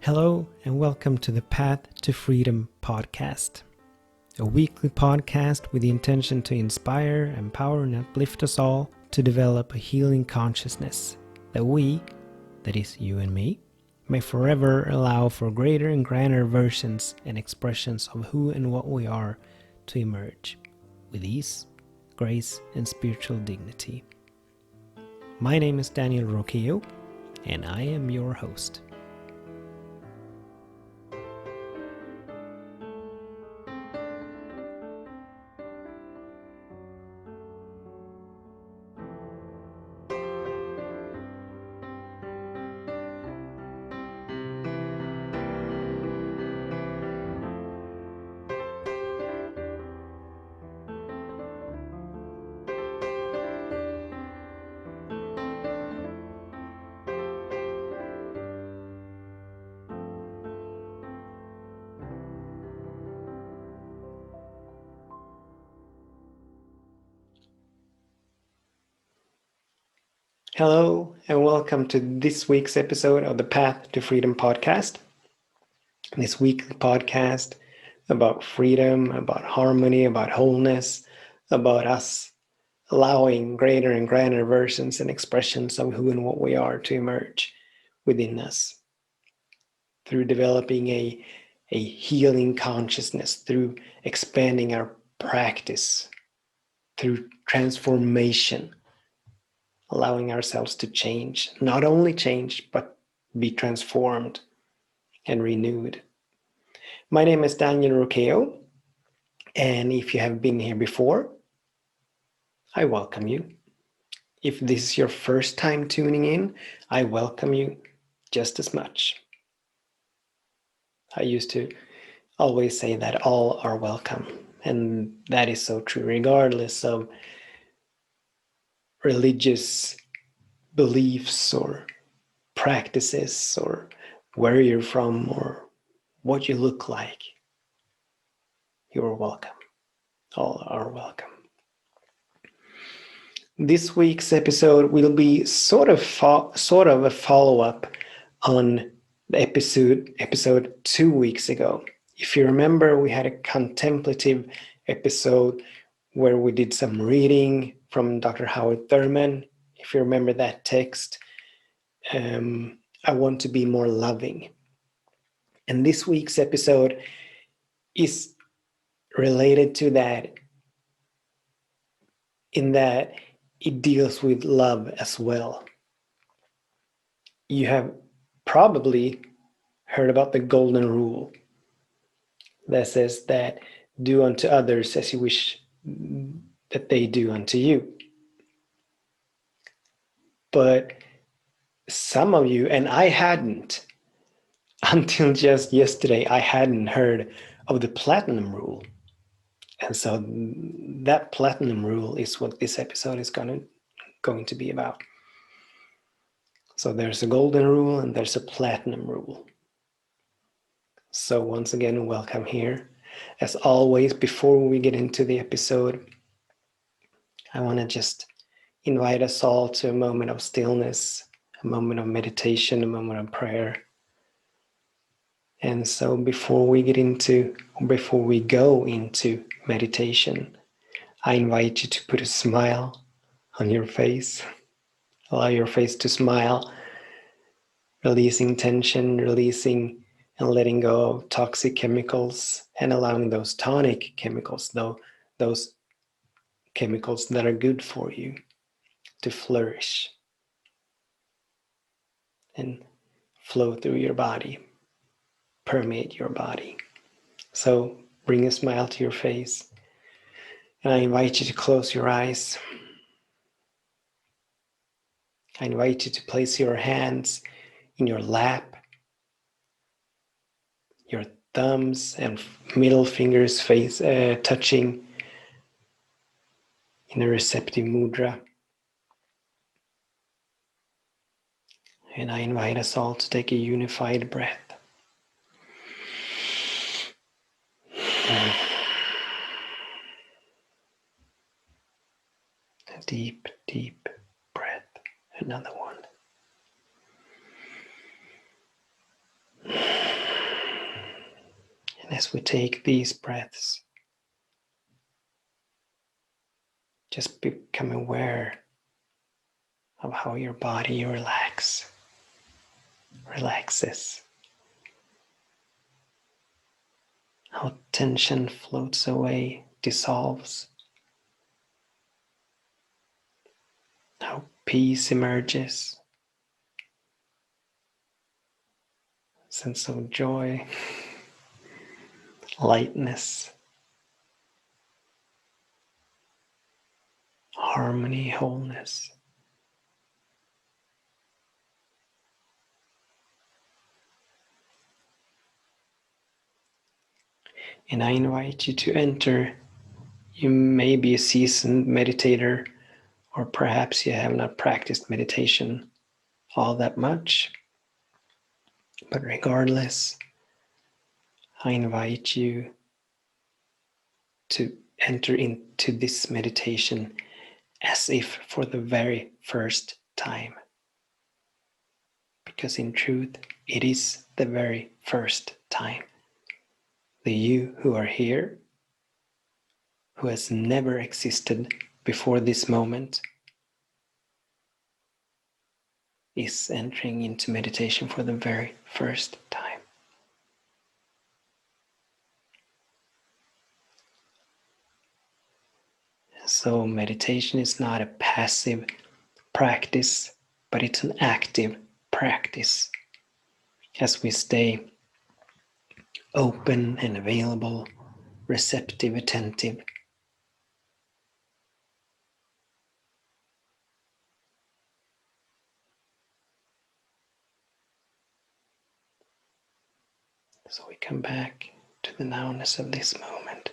Hello and welcome to the Path to Freedom podcast, a weekly podcast with the intention to inspire, empower and uplift us all to develop a healing consciousness that we, that is you and me, may forever allow for greater and grander versions and expressions of who and what we are to emerge with ease, grace and spiritual dignity. My name is Daniel Roquillo and I am your host. Hello and welcome to this week's episode of the Path to Freedom podcast. This weekly podcast about freedom, about harmony, about wholeness, about us allowing greater and grander versions and expressions of who and what we are to emerge within us through developing a healing consciousness, through expanding our practice, through transformation. Allowing ourselves to change, not only change, but be transformed and renewed. My name is Daniel Roquillo, and if you have been here before, I welcome you. If this is your first time tuning in, I welcome you just as much. I used to always say that all are welcome, and that is so true, regardless of religious beliefs or practices or where you're from or what you look like. You're welcome. All are welcome. This week's episode will be sort of a follow-up on the episode 2 weeks ago. If you remember, we had a contemplative episode where we did some reading from Dr. Howard Thurman. If you remember that text, I want to be more loving. And this week's episode is related to that, in that it deals with love as well. You have probably heard about the golden rule that says that do unto others as you wish that they do unto you. But some of you, and I hadn't, until just yesterday, I hadn't heard of the platinum rule. And so that platinum rule is what this episode is going to be about. So there's a golden rule and there's a platinum rule. So once again, welcome here. As always, before we get into the episode, I want to just invite us all to a moment of stillness, a moment of meditation, a moment of prayer. And so before we go into meditation, I invite you to put a smile on your face. Allow your face to smile, releasing tension, releasing and letting go of toxic chemicals, and allowing those tonic chemicals, those chemicals that are good for you, to flourish and flow through your body, permeate your body. So bring a smile to your face. And I invite you to close your eyes. I invite you to place your hands in your lap, your thumbs and middle fingers touching in a receptive mudra. And I invite us all to take a unified breath. A deep, deep breath. Another one. as we take these breaths, just become aware of how your body relaxes, how tension floats away, dissolves, how peace emerges, sense of joy, lightness, harmony, wholeness. And I invite you to enter. You may be a seasoned meditator, or perhaps you have not practiced meditation all that much. But regardless, I invite you to enter into this meditation as if for the very first time. Because in truth, it is the very first time. The you who are here, who has never existed before this moment, is entering into meditation for the very first time. So meditation is not a passive practice, but it's an active practice. As we stay open and available, receptive, attentive, so we come back to the nowness of this moment,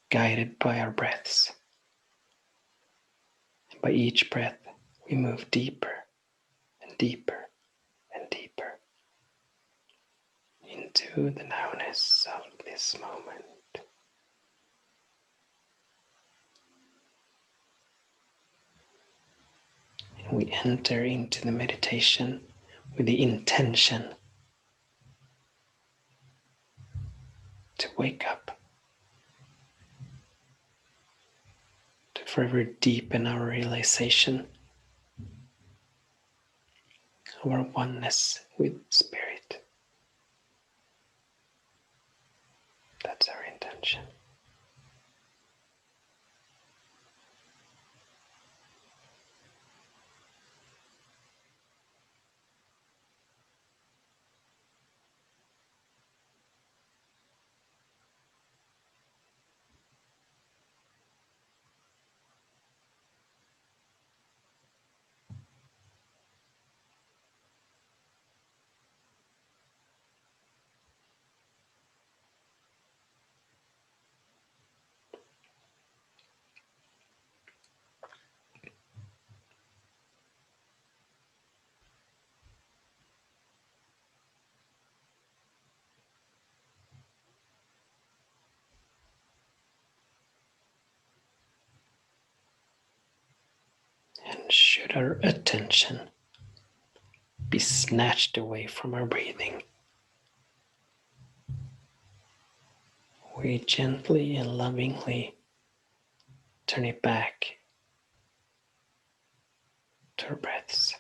guided by our breaths. And by each breath, we move deeper and deeper and deeper into the nowness of this moment. And we enter into the meditation with the intention to wake up, to forever deepen our realization of our oneness with Spirit. That's our intention. And should our attention be snatched away from our breathing, we gently and lovingly turn it back to our breaths.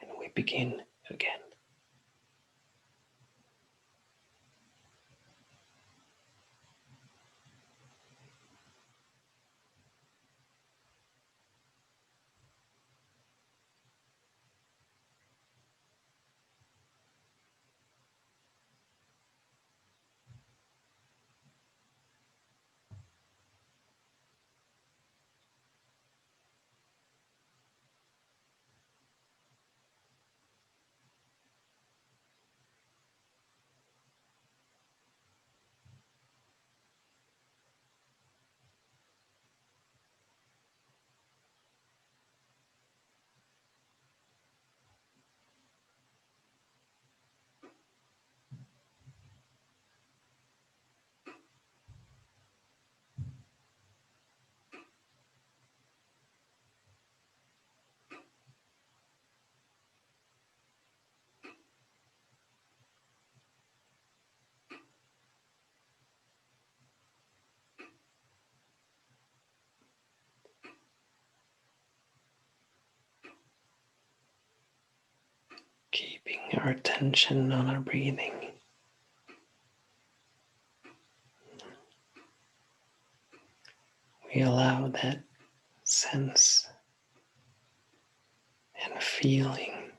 And we begin again. Keeping our attention on our breathing. We allow that sense and feeling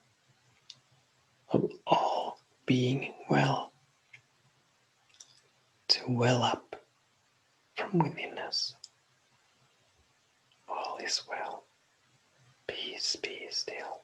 of all being well to well up from within us. All is well. Peace, be still.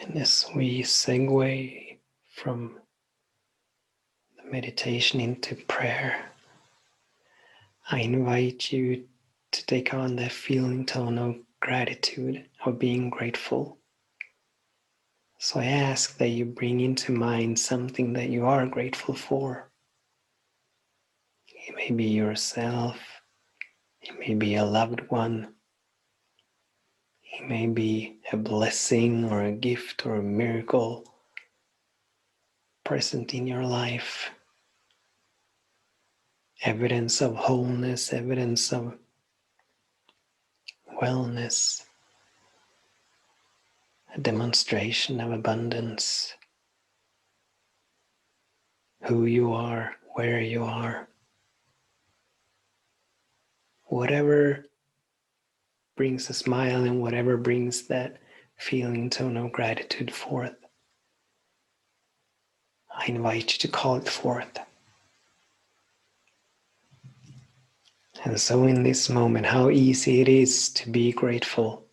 And as we segue from the meditation into prayer, I invite you to take on that feeling tone of gratitude, of being grateful. So I ask that you bring into mind something that you are grateful for. It may be yourself, it may be a loved one, it may be a blessing or a gift or a miracle present in your life. Evidence of wholeness, evidence of wellness, a demonstration of abundance, who you are, where you are. Whatever brings a smile and whatever brings that feeling tone of gratitude forth, I invite you to call it forth. And so in this moment, how easy it is to be grateful.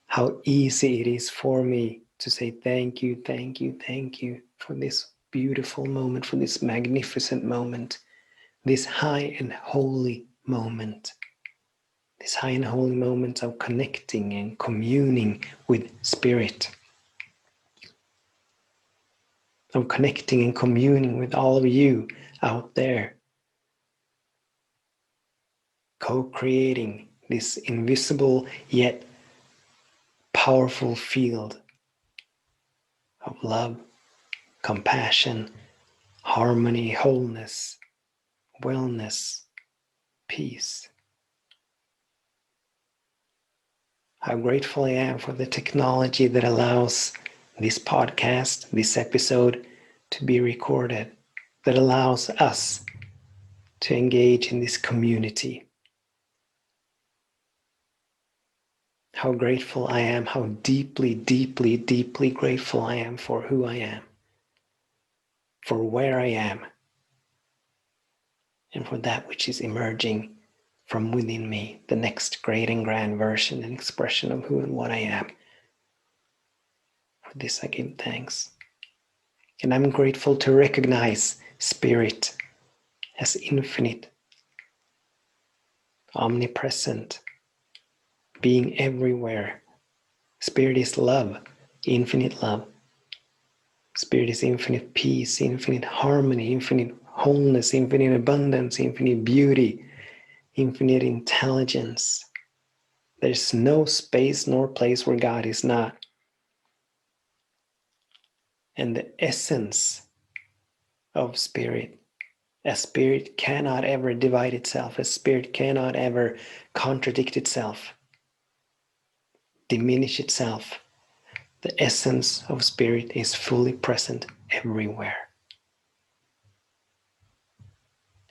How easy it is for me to say thank you, thank you, thank you for this beautiful moment, for this magnificent moment, this high and holy moment. This high and holy moment of connecting and communing with Spirit. Of connecting and communing with all of you out there. Co-creating this invisible yet powerful field of love, compassion, harmony, wholeness, wellness, peace. How grateful I am for the technology that allows this podcast, this episode, to be recorded, that allows us to engage in this community. How grateful I am, how deeply, deeply, deeply grateful I am for who I am, for where I am, and for that which is emerging from within me, the next great and grand version and expression of who and what I am. For this I give thanks. And I'm grateful to recognize Spirit as infinite, omnipresent, being everywhere. Spirit is love, infinite love. Spirit is infinite peace, infinite harmony, infinite wholeness, infinite abundance, infinite beauty, infinite intelligence, There's no space nor place where God is not. And the essence of spirit, a spirit cannot ever divide itself. A spirit cannot ever contradict itself, diminish itself. The essence of spirit is fully present everywhere.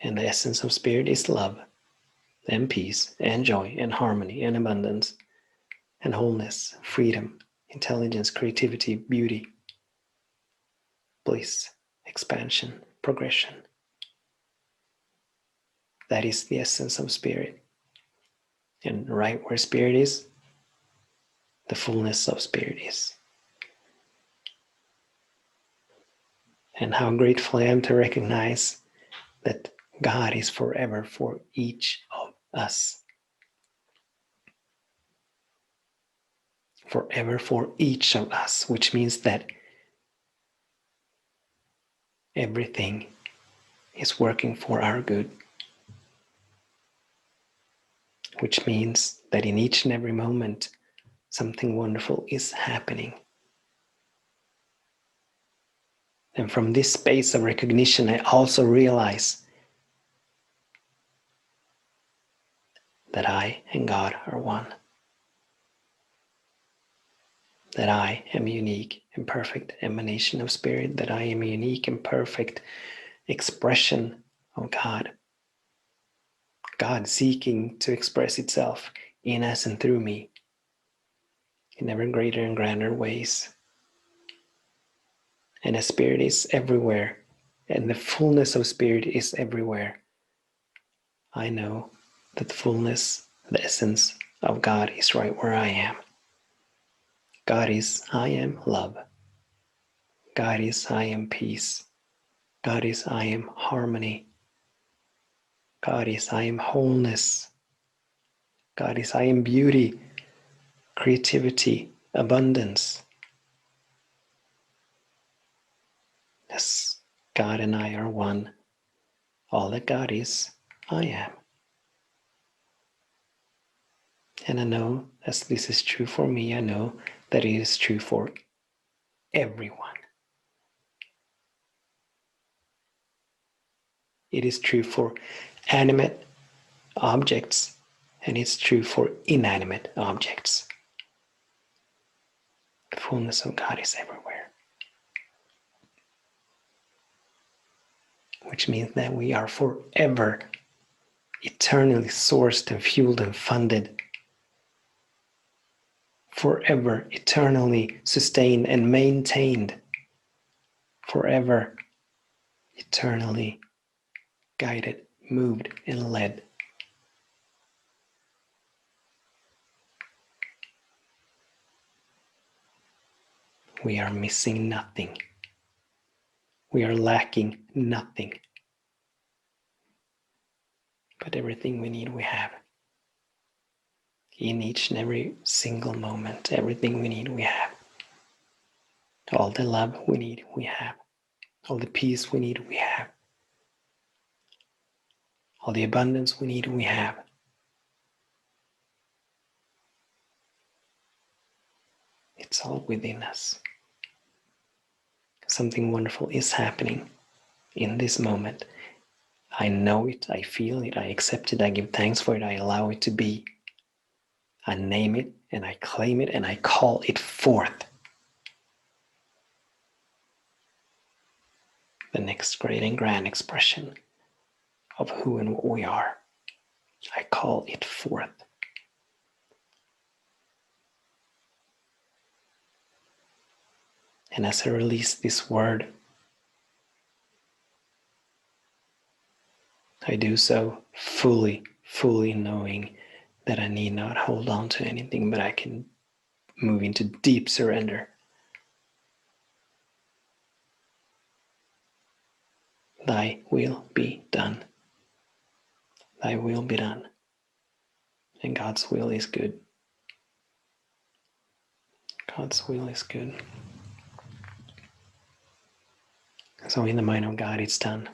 And the essence of spirit is love and peace and joy and harmony and abundance and wholeness, freedom, intelligence, creativity, beauty, bliss, expansion, progression. That is the essence of spirit. And right where spirit is, the fullness of spirit is. And how grateful I am to recognize that God is forever for each of us. Forever for each of us, which means that everything is working for our good. Which means that in each and every moment, something wonderful is happening. And from this space of recognition, I also realize that I and God are one. That I am a unique and perfect emanation of spirit. That I am a unique and perfect expression of God. God seeking to express itself in us and through me in ever greater and grander ways. And a spirit is everywhere, and the fullness of spirit is everywhere. I know that the fullness, the essence of God is right where I am. God is, I am love. God is, I am peace. God is, I am harmony. God is, I am wholeness. God is, I am beauty, creativity, abundance. Yes, God and I are one. All that God is, I am. And I know, as this is true for me, I know that it is true for everyone. It is true for animate objects, and it's true for inanimate objects. The fullness of God is everywhere. Which means that we are forever eternally sourced and fueled and funded. Forever eternally sustained and maintained. Forever eternally guided, moved, and led. We are missing nothing. We are lacking nothing. But everything we need, we have. In each and every single moment, everything we need, we have. All the love we need, we have. All the peace we need, we have. All the abundance we need, we have. It's all within us. Something wonderful is happening in this moment. I know it, I feel it, I accept it, I give thanks for it, I allow it to be. I name it and I claim it and I call it forth. The next great and grand expression of who and what we are. I call it forth. And as I release this word, I do so fully knowing that I need not hold on to anything, but I can move into deep surrender. Thy will be done. Thy will be done. And God's will is good. God's will is good. So in the mind of God, it's done.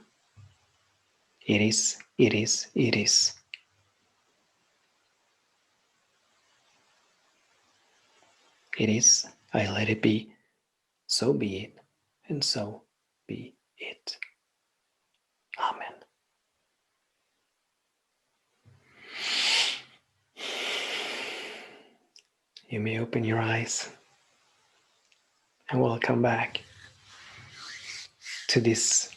It is, it is, it is. It is. I let it be. So be it. And so be it. Amen. You may open your eyes and welcome back to this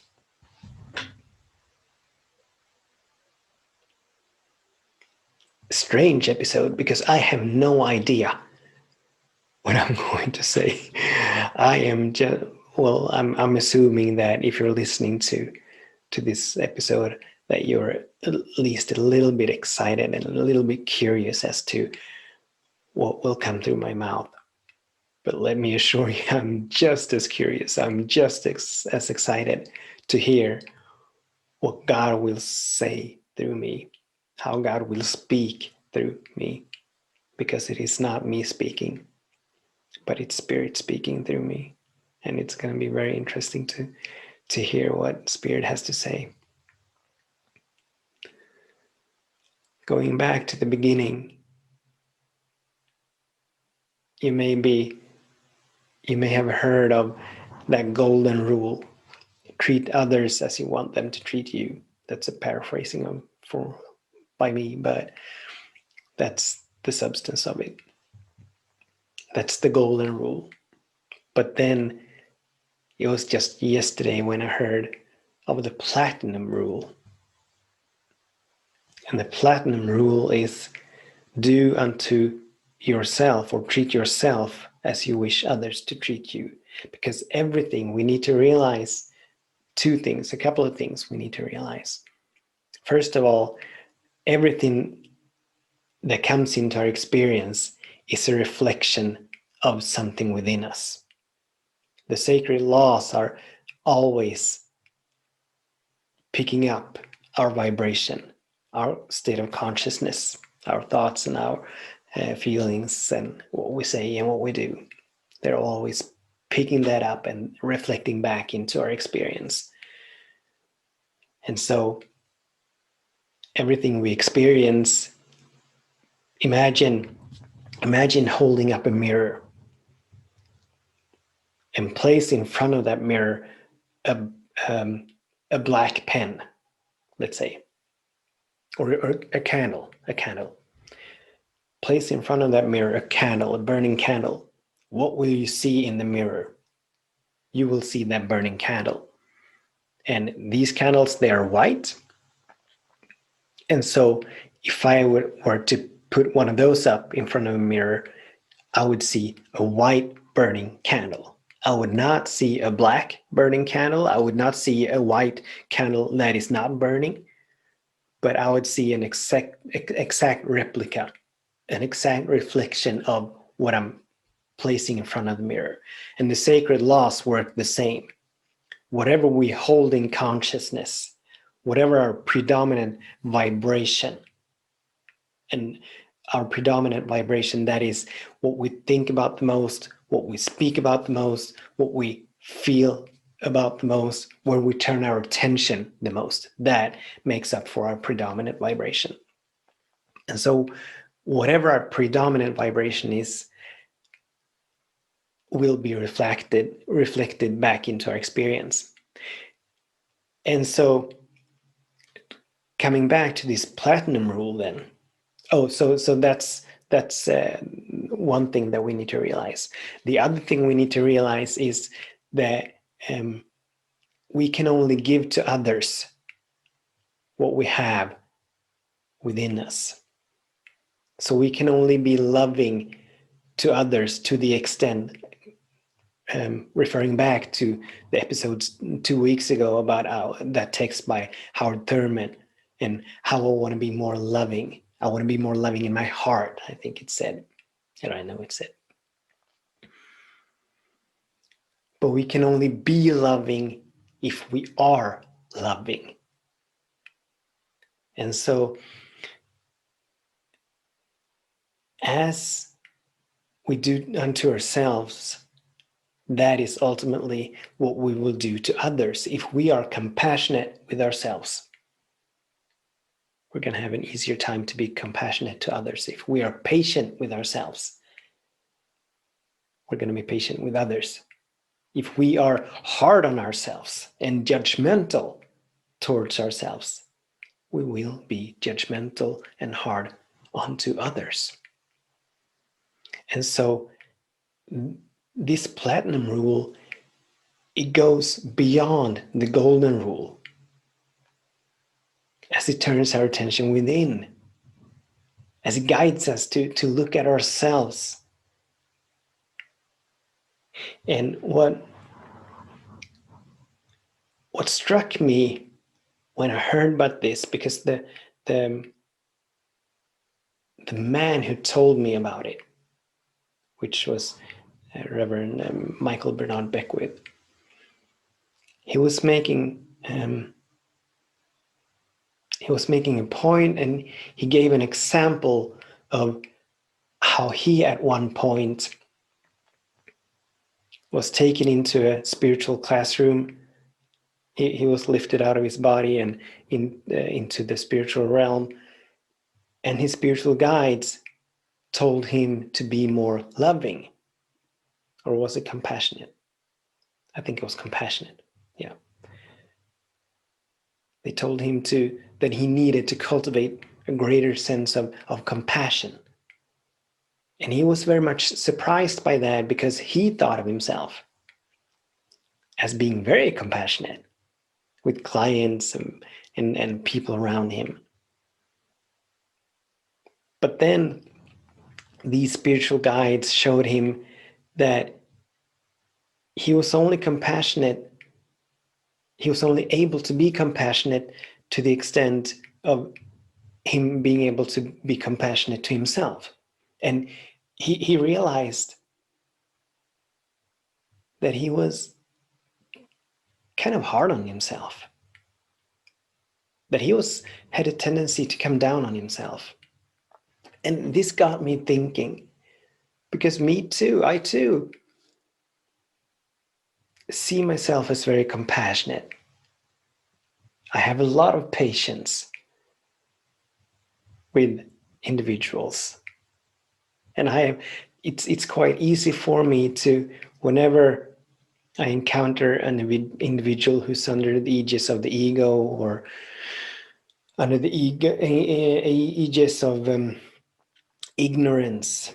strange episode, because I have no idea what I'm going to say. I am just, well, I'm assuming that if you're listening to this episode, that you're at least a little bit excited and a little bit curious as to what will come through my mouth. But let me assure you, I'm just as curious. I'm just as excited to hear what God will say through me, how God will speak through me, because it is not me speaking, but it's Spirit speaking through me. And it's going to be very interesting to hear what Spirit has to say. Going back to the beginning, you may have heard of that golden rule: treat others as you want them to treat you. That's a paraphrasing by me, but that's the substance of it. That's the golden rule. But then it was just yesterday when I heard of the platinum rule. And the platinum rule is do unto yourself, or treat yourself as you wish others to treat you. Because everything, we need to realize a couple of things we need to realize. First of all, everything that comes into our experience is a reflection of something within us. The sacred laws are always picking up our vibration, our state of consciousness, our thoughts and our feelings, and what we say and what we do. They're always picking that up and reflecting back into our experience. And so everything we experience, imagine holding up a mirror and place in front of that mirror a black pen, let's say, or a candle. Place in front of that mirror a burning candle. What will you see in the mirror? You will see that burning candle. And these candles, they are white. And so if I were to put one of those up in front of a mirror, I would see a white burning candle. I would not see a black burning candle. I would not see a white candle that is not burning, but I would see an exact replica, an exact reflection of what I'm placing in front of the mirror. And the sacred laws work the same. Whatever we hold in consciousness, whatever our predominant vibration, and our predominant vibration, that is what we think about the most, what we speak about the most, what we feel about the most, where we turn our attention the most, that makes up for our predominant vibration. And so whatever our predominant vibration is will be reflected back into our experience. And so coming back to this platinum rule then, so that's one thing that we need to realize. The other thing we need to realize is that we can only give to others what we have within us. So we can only be loving to others to the extent, referring back to the episodes 2 weeks ago about that text by Howard Thurman, and how I want to be more loving. I want to be more loving in my heart, I think it said. And I know it said. But we can only be loving if we are loving. And so as we do unto ourselves, that is ultimately what we will do to others. If we are compassionate with ourselves, we're going to have an easier time to be compassionate to others. If we are patient with ourselves, we're going to be patient with others. If we are hard on ourselves and judgmental towards ourselves, we will be judgmental and hard onto others. And so this platinum rule, it goes beyond the golden rule as it turns our attention within, as it guides us to look at ourselves. And what struck me when I heard about this, because the man who told me about it, which was Reverend Michael Bernard Beckwith, he was making a point, and he gave an example of how he at one point was taken into a spiritual classroom. He was lifted out of his body and into the spiritual realm, and his spiritual guides told him to be more loving. Or was it compassionate? I think it was compassionate. Yeah. They told him that he needed to cultivate a greater sense of compassion. And he was very much surprised by that, because he thought of himself as being very compassionate with clients and people around him. But then these spiritual guides showed him that he was only able to be compassionate to the extent of him being able to be compassionate to himself. And he realized that he was kind of hard on himself, that he had a tendency to come down on himself. And this got me thinking, because I too see myself as very compassionate. I have a lot of patience with individuals, and it's quite easy for me to, whenever I encounter an individual who's under the aegis of the ego, or under the aegis of ignorance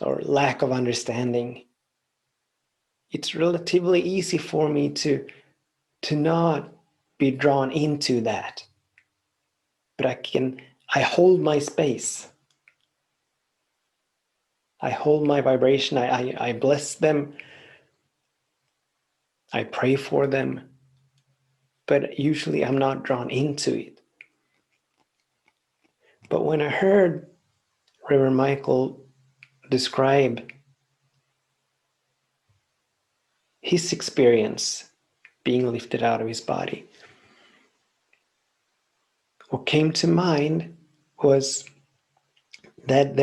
or lack of understanding, it's relatively easy for me to not be drawn into that. But I hold my space. I hold my vibration. I bless them. I pray for them. But usually I'm not drawn into it. But when I heard Reverend Michael describe his experience being lifted out of his body, what came to mind was that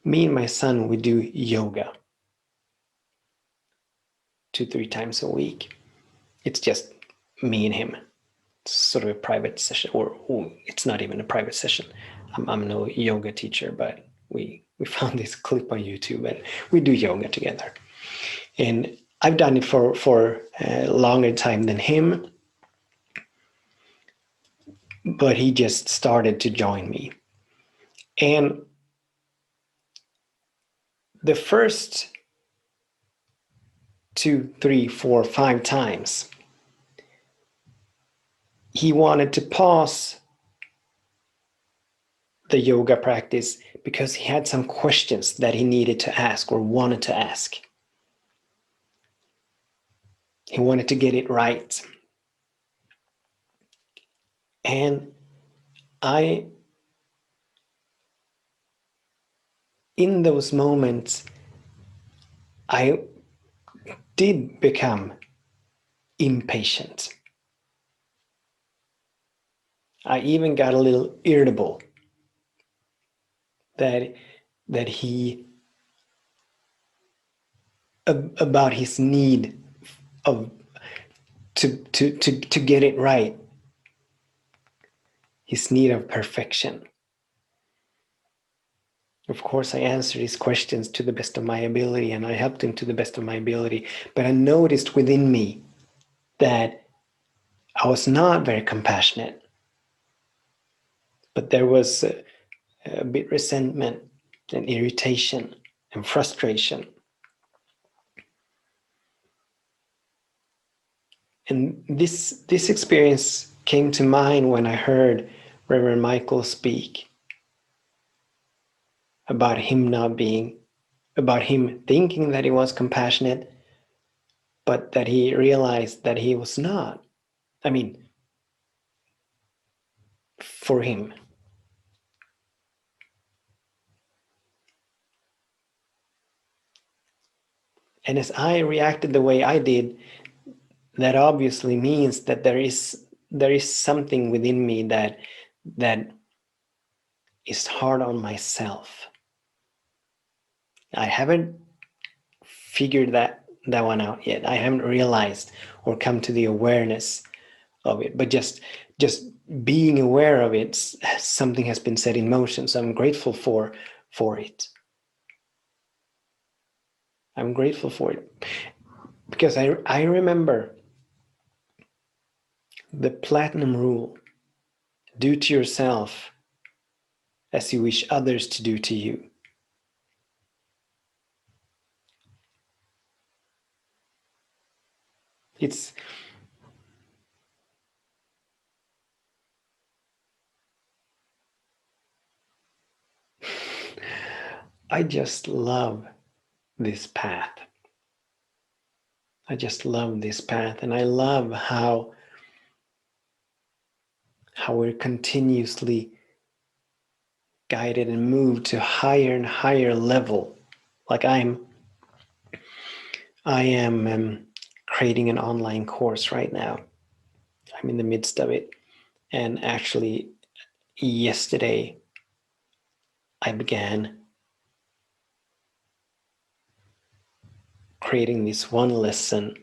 me and my son, we do yoga 2-3 times a week. It's just me and him. It's sort of a private session, or it's not even a private session. I'm no yoga teacher, but we found this clip on YouTube and we do yoga together. And I've done it for a longer time than him, but he just started to join me. And the first 2, 3, 4, 5 times, he wanted to pause the yoga practice because he had some questions that he needed to ask or wanted to ask. He wanted to get it right. And in those moments, I did become impatient. I even got a little irritable that he, about his need of to get it right, his need of perfection. Of course, I answered his questions to the best of my ability, and I helped him to the best of my ability. But I noticed within me that I was not very compassionate, but there was a bit resentment and irritation and frustration. And this experience came to mind when I heard Reverend Michael speak about him thinking that he was compassionate, but that he realized that he was not. I mean, for him. And as I reacted the way I did, that obviously means that there is something within me that is hard on myself. I haven't figured that one out yet. I haven't realized or come to the awareness of it, but just being aware of it, something has been set in motion. So I'm grateful for it. I'm grateful for it because I remember the platinum rule: do to yourself as you wish others to do to you. It's I just love this path. I just love this path, and I love how we're continuously guided and moved to higher and higher level. Like I am creating an online course right now. I'm in the midst of it, and actually yesterday I began creating this one lesson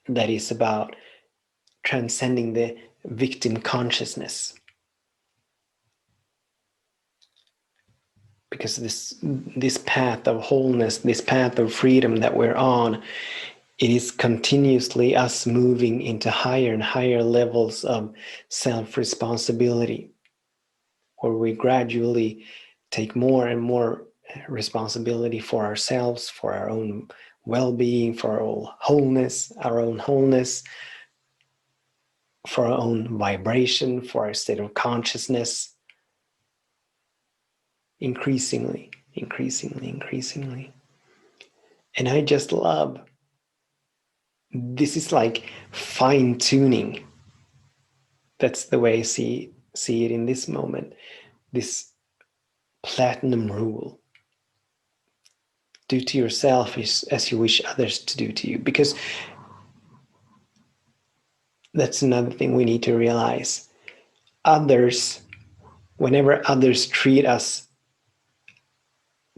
that is about transcending the victim consciousness. Because this path of wholeness, this path of freedom that we're on, it is continuously us moving into higher and higher levels of self-responsibility, where we gradually take more and more responsibility for ourselves, for our own well-being, for our own wholeness, for our own vibration, for our state of consciousness, increasingly. And I just love, this is like fine-tuning. That's the way I see it in this moment. This platinum rule: do to yourself as you wish others to do to you. Because that's another thing we need to realize. Whenever others treat us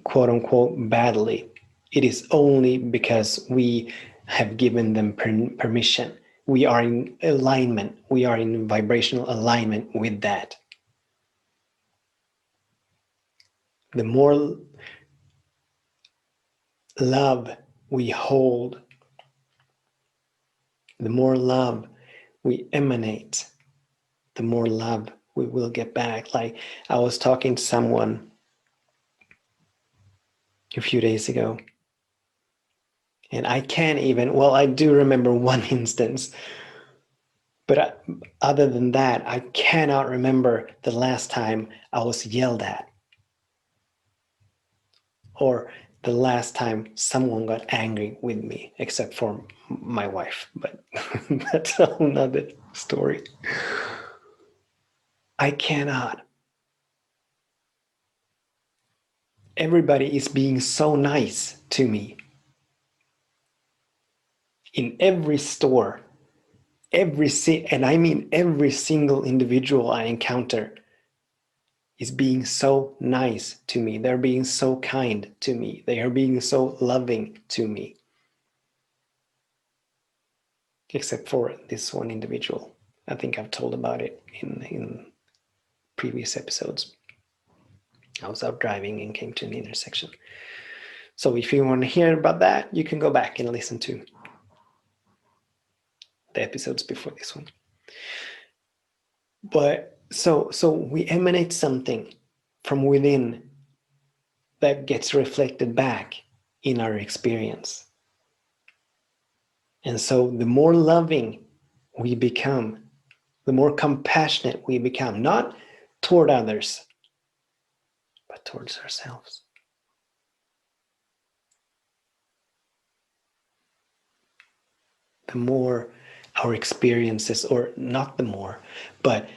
quote unquote badly, it is only because we have given them permission. We are in alignment. We are in vibrational alignment with that. The more love we hold, the more love we emanate, the more love we will get back. Like I was talking to someone a few days ago, and I can't even, well, I do remember one instance, but other than that, I cannot remember the last time I was yelled at, or the last time someone got angry with me, except for my wife. But that's another story. I cannot. Everybody is being so nice to me. In every store, and I mean every single individual I encounter is being so nice to me. They're being so kind to me. They are being so loving to me. Except for this one individual. I think I've told about it in previous episodes. I was out driving and came to an intersection. So if you want to hear about that, you can go back and listen to the episodes before this one. But so we emanate something from within that gets reflected back in our experience. And so the more loving we become, the more compassionate we become, not toward others, but towards ourselves. The more our experiences, or not the more, but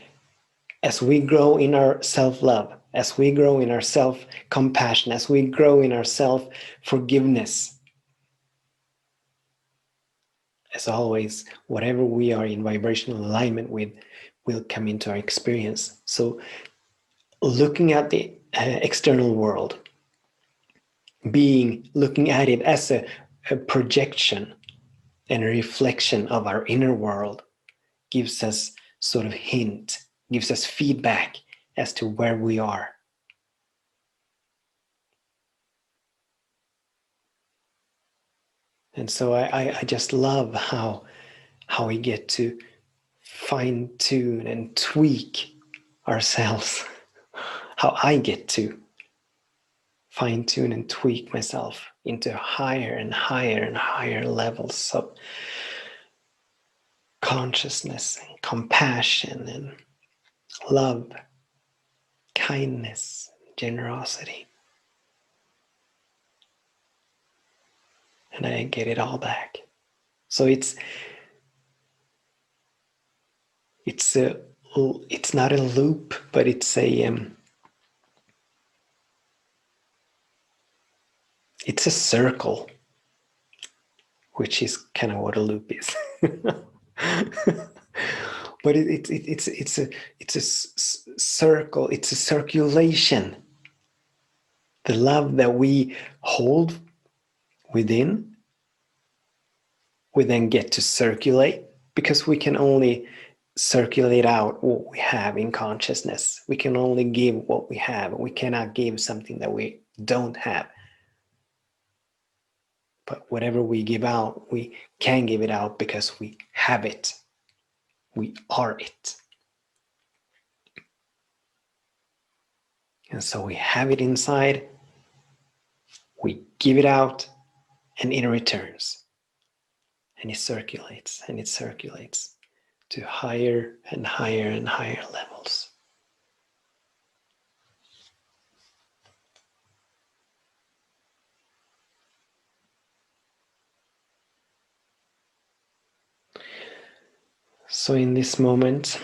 as we grow in our self-love, as we grow in our self-compassion, as we grow in our self-forgiveness, as always, whatever we are in vibrational alignment with will come into our experience. So looking at the external world, looking at it as a projection and a reflection of our inner world, gives us sort of hint, gives us feedback as to where we are. And so I just love how we get to fine tune and tweak ourselves, how I get to fine tune and tweak myself into higher and higher and higher levels of consciousness and compassion and love, kindness, generosity. And I get it all back. So it's not a loop, but it's a circle, which is kind of what a loop is. But it's a circle. It's a circulation. The love that we hold within, we then get to circulate, because we can only circulate out what we have in consciousness. We can only give what we have. We cannot give something that we don't have. But whatever we give out, we can give it out because we have it. We are it. And so we have it inside, we give it out, and it returns. And it circulates, and it circulates to higher and higher and higher levels. So in this moment,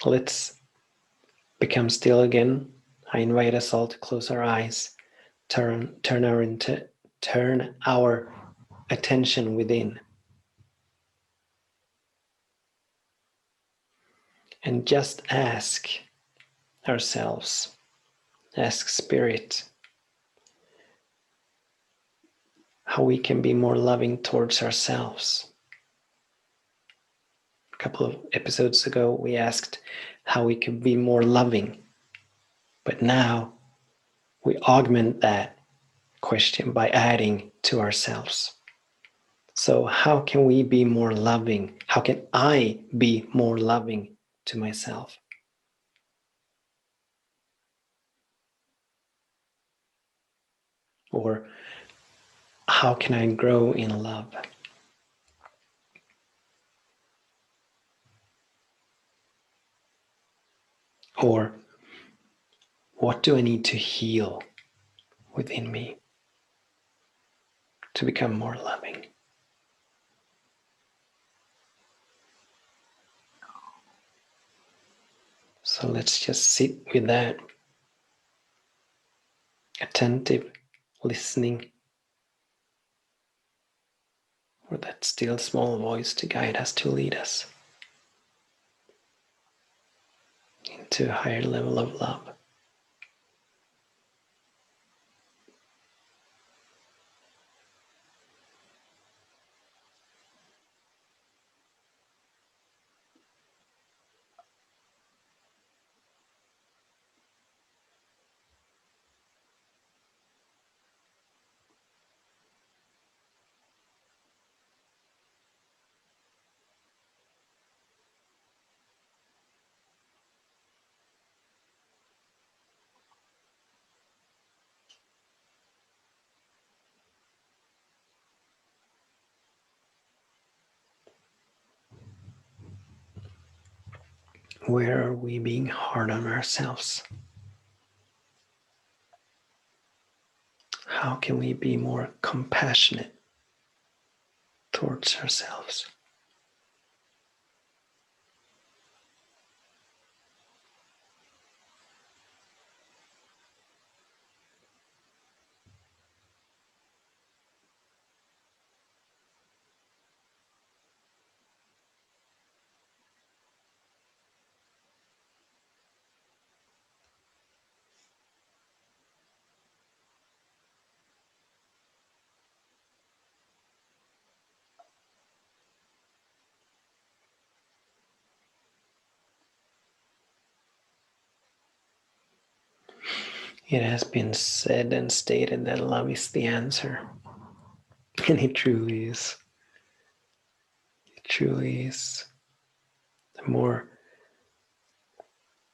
let's become still again. I invite us all to close our eyes, turn our attention within, and just ask ourselves, ask Spirit, how we can be more loving towards ourselves. A couple of episodes ago, we asked how we could be more loving, but now we augment that question by adding to ourselves. So how can we be more loving? How can I be more loving to myself? Or how can I grow in love? Or what do I need to heal within me to become more loving? So let's just sit with that, attentive listening, for that still small voice to guide us, to lead us into a higher level of love. Where are we being hard on ourselves? How can we be more compassionate towards ourselves? It has been said and stated that love is the answer. And it truly is. It truly is. The more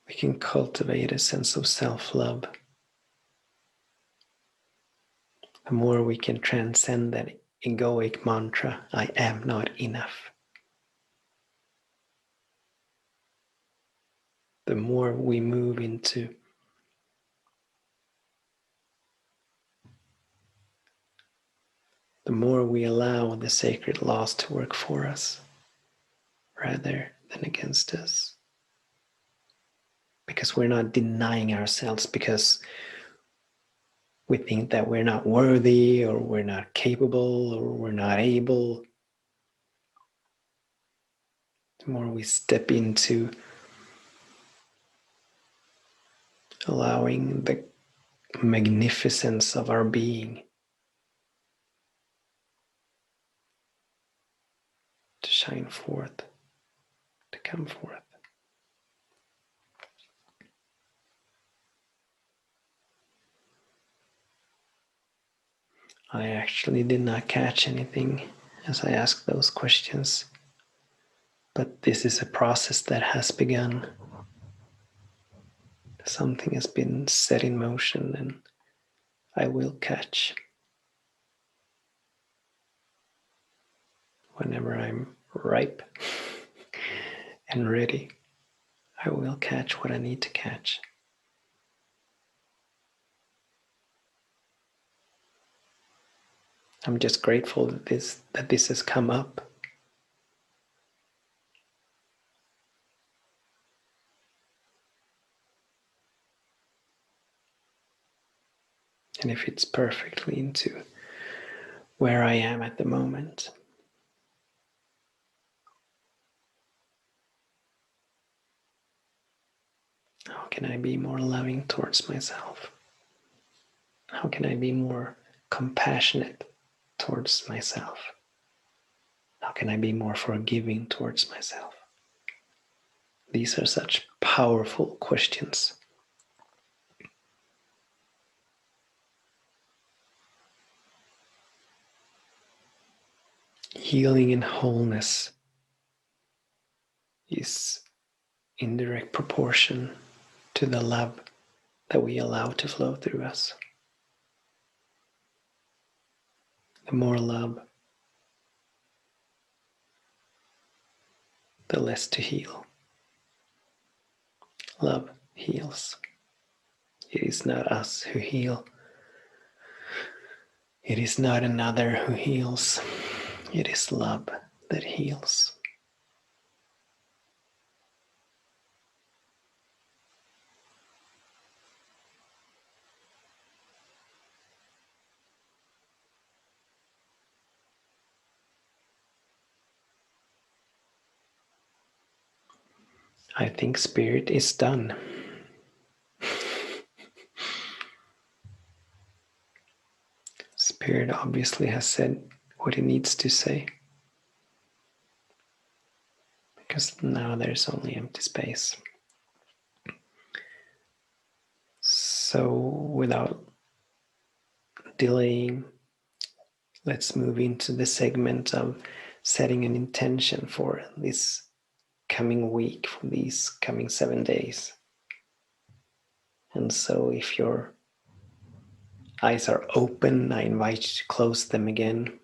we can cultivate a sense of self-love, the more we can transcend that egoic mantra, I am not enough. The more we move into the more we allow the sacred laws to work for us rather than against us. Because we're not denying ourselves because we think that we're not worthy or we're not capable or we're not able. The more we step into allowing the magnificence of our being to shine forth, to come forth. I actually did not catch anything as I asked those questions, but this is a process that has begun. Something has been set in motion and I will catch whenever I'm ripe and ready. I will catch what I need to catch. I'm just grateful that this has come up. And it fits perfectly into where I am at the moment. How can I be more loving towards myself? How can I be more compassionate towards myself? How can I be more forgiving towards myself? These are such powerful questions. Healing and wholeness is in direct proportion to the love that we allow to flow through us. The more love, the less to heal. Love heals. It is not us who heal. It is not another who heals. It is love that heals. I think Spirit is done. Spirit obviously has said what it needs to say. Because now there's only empty space. So without delaying, let's move into the segment of setting an intention for this coming week, for these coming 7 days. And so if your eyes are open, I invite you to close them again.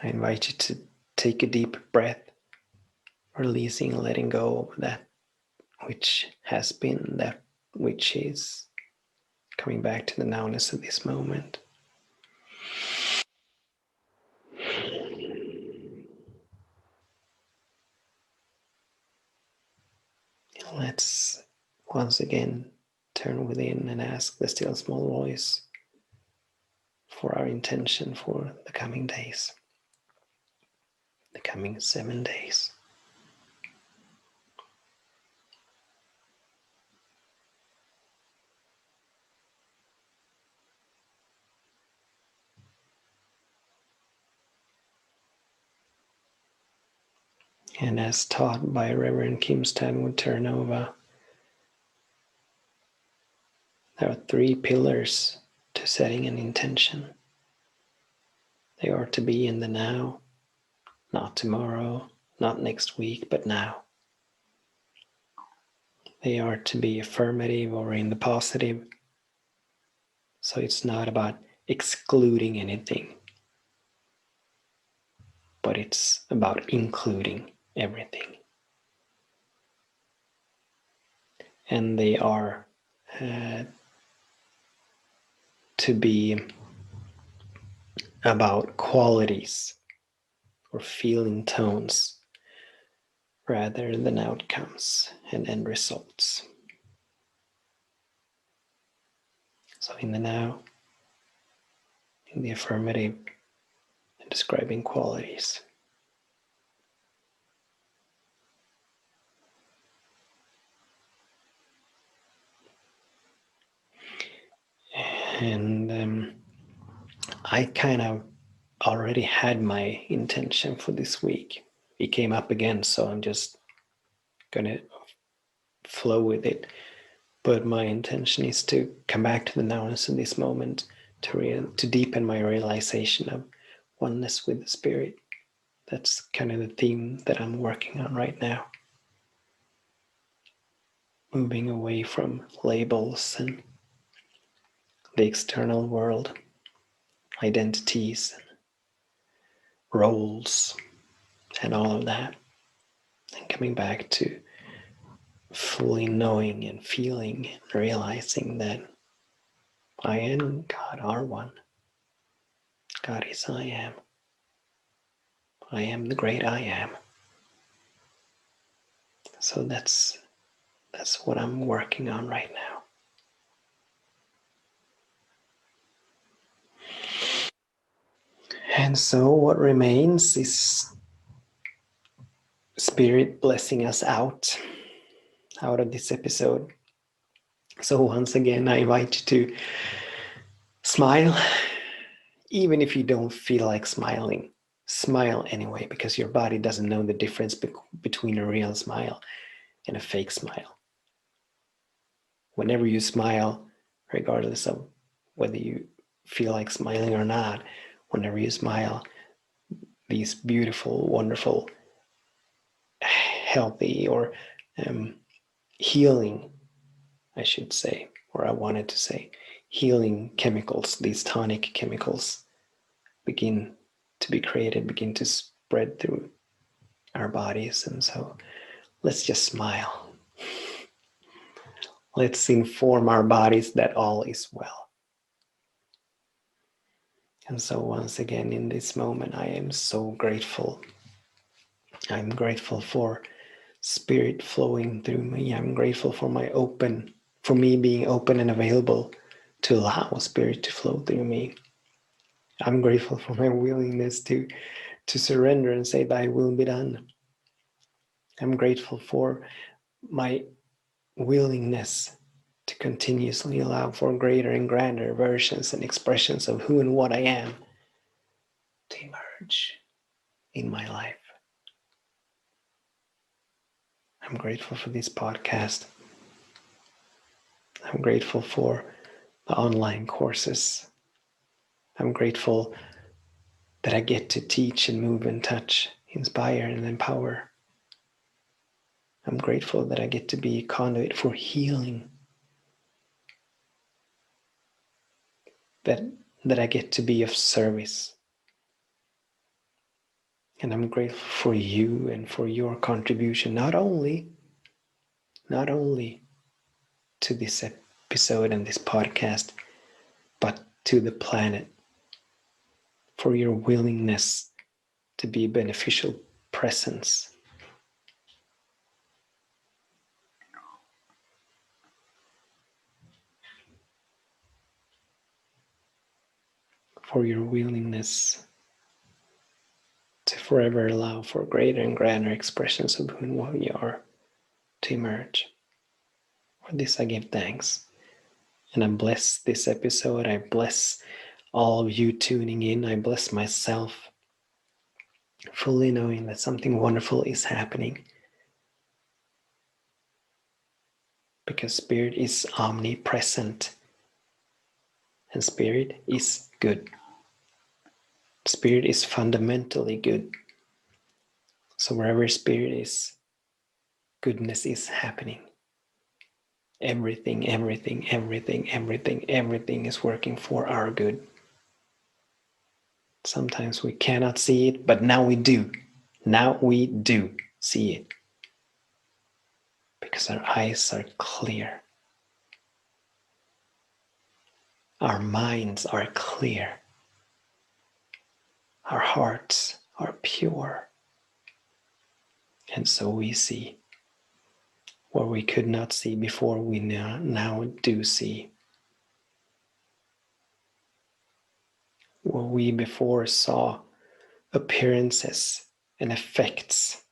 I invite you to take a deep breath releasing, letting go of that which has been, that which is, coming back to the nowness of this moment. Let's once again turn within and ask the still small voice for our intention for the coming days, the coming 7 days. And as taught by Reverend Kim Stanwood Turnova, there are 3 pillars to setting an intention. They are to be in the now, not tomorrow, not next week, but now. They are to be affirmative or in the positive. So it's not about excluding anything, but it's about including everything. And they are to be about qualities or feeling tones rather than outcomes and end results. So in the now, in the affirmative, and describing qualities. And I kind of already had my intention for this week. It came up again, so I'm just gonna flow with it. But my intention is to come back to the nowness in this moment, to deepen my realization of oneness with the spirit. That's kind of the theme that I'm working on right now. Moving away from labels and the external world, identities, roles, and all of that, and coming back to fully knowing and feeling and realizing that I and God are one. God is I am. I am the great I am. So that's what I'm working on right now. And so what remains is Spirit blessing us out of this episode. So once again, I invite you to smile. Even if you don't feel like smiling, smile anyway, because your body doesn't know the difference between a real smile and a fake smile. Whenever you smile, regardless of whether you feel like smiling or not, whenever you smile, these beautiful, wonderful, healthy, or healing, I should say, or I wanted to say, healing chemicals, these tonic chemicals, begin to be created, begin to spread through our bodies. And so let's just smile. Let's inform our bodies that all is well. And so once again, in this moment, I am so grateful. I'm grateful for spirit flowing through me. I'm grateful for for me being open and available to allow spirit to flow through me. I'm grateful for my willingness to surrender and say, thy will be done. I'm grateful for my willingness to continuously allow for greater and grander versions and expressions of who and what I am to emerge in my life. I'm grateful for this podcast. I'm grateful for the online courses. I'm grateful that I get to teach and move and touch, inspire and empower. I'm grateful that I get to be a conduit for healing. That I get to be of service. And I'm grateful for you and for your contribution, not only to this episode and this podcast, but to the planet, for your willingness to be a beneficial presence. For your willingness to forever allow for greater and grander expressions of who you are to emerge. For this I give thanks. And I bless this episode. I bless all of you tuning in. I bless myself, fully knowing that something wonderful is happening. Because Spirit is omnipresent. And Spirit is good. Spirit is fundamentally good. So wherever Spirit is, goodness is happening. Everything is working for our good. Sometimes we cannot see it, but now we do. Now we do see it. Because our eyes are clear. Our minds are clear. Our hearts are pure. And so we see what we could not see before, we now do see. What we before saw appearances and effects,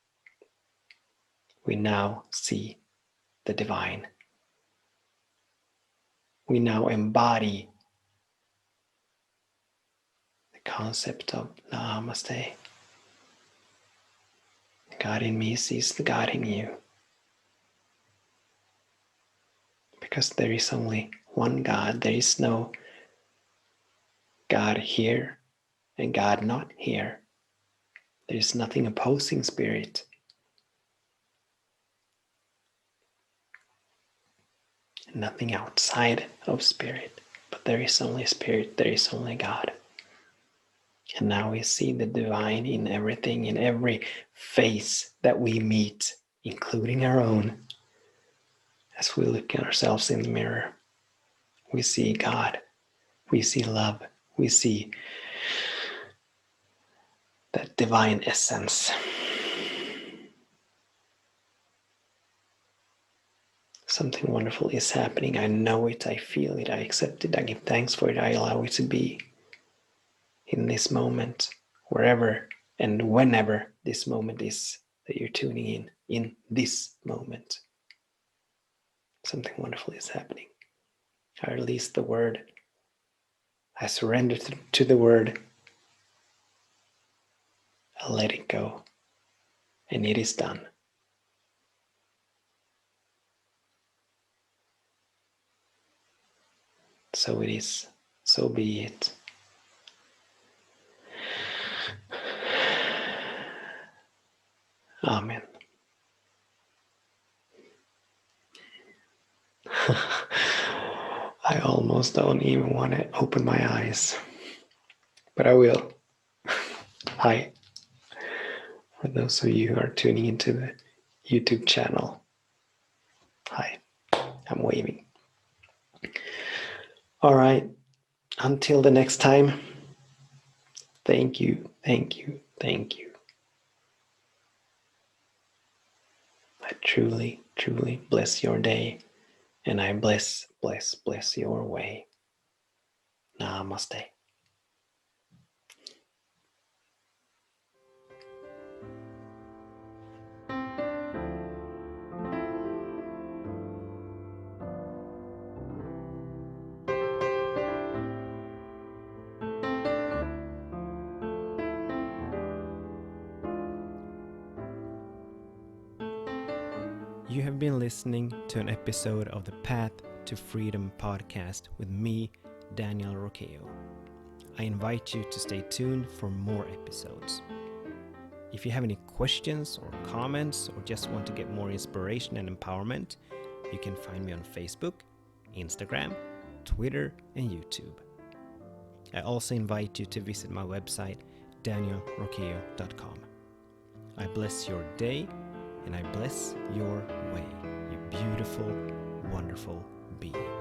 we now see the divine. We now embody the concept of Namaste. God in me sees the God in you. Because there is only one God. There is no God here and God not here. There is nothing opposing Spirit. Nothing outside of Spirit. But there is only Spirit. There is only God. And now we see the divine in everything, in every face that we meet, including our own. As we look at ourselves in the mirror, we see God. We see love. We see that divine essence. Something wonderful is happening. I know it. I feel it. I accept it. I give thanks for it. I allow it to be in this moment, wherever and whenever this moment is that you're tuning in this moment. Something wonderful is happening. I release the word. I surrender to the word. I let it go. And it is done. So it is. So be it. Amen. I almost don't even want to open my eyes. But I will. Hi. For those of you who are tuning into the YouTube channel. Hi. I'm waving. All right. Until the next time. Thank you. Thank you. Thank you. I truly, truly bless your day. And I bless your way. Namaste. You have been listening to an episode of the Path to Freedom podcast with me, Daniel Roqueo. I invite you to stay tuned for more episodes. If you have any questions or comments or just want to get more inspiration and empowerment, you can find me on Facebook, Instagram, Twitter, and YouTube. I also invite you to visit my website, danielroqueo.com. I bless your day, and I bless your way, you beautiful, wonderful being.